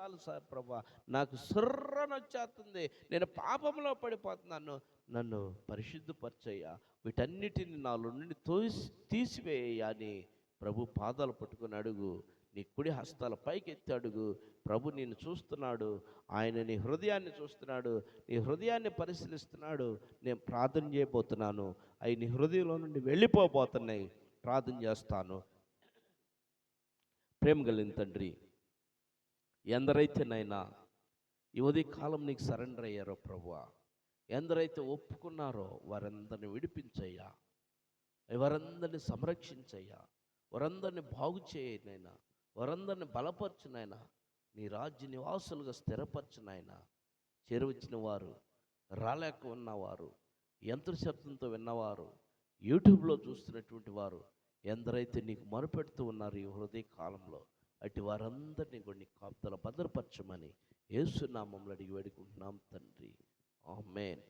చాలు సార్ ప్రభా, నాకు సుర్రనొచ్చేస్తుంది, నేను పాపంలో పడిపోతున్నాను, నన్ను పరిశుద్ధపరచయ్యా, వీటన్నిటిని నాలో నుండి తీసివేయ్యా అని ప్రభు పాదాలు పట్టుకుని అడుగు. నీ కుడి హస్తాల పైకెత్తి అడుగు. ప్రభు నిన్ను చూస్తున్నాడు, ఆయన నీ హృదయాన్ని చూస్తున్నాడు, నీ హృదయాన్ని పరిశీలిస్తున్నాడు. నేను ప్రార్థన చేయబోతున్నాను, అవి నీ హృదయంలో నుండి వెళ్ళిపోబోతున్నాయి. ప్రార్థన చేస్తాను. ప్రేమ కలిగిన తండ్రి, ఎందరైతే నైనా ఈ ఉదయ కాలం నీకు సరెండర్ అయ్యారో ప్రభువా, ఎందరైతే ఒప్పుకున్నారో వారందరిని విడిపించయ్యా, వారందరిని సంరక్షించయ్యా, వారందరిని బాగు చేయనైనా, వారందరిని బలపరచునైనా, నీ రాజ్య నివాసులుగా స్థిరపరచునైనా. చేరువచ్చిన వారు, రాలేక ఉన్నవారు, యంత్ర శబ్దంతో విన్నవారు, యూట్యూబ్లో చూస్తున్నటువంటి వారు, ఎందరైతే నీకు మొరపెడుతూ ఉన్నారు ఈ హృదయ కాలంలో, అటు వారందరినీ కూడా నీ కాపుదల భద్రపరచమని యేసు నామములో అడిగి వేడుకుంటున్నాం తండ్రి. ఆమేన్.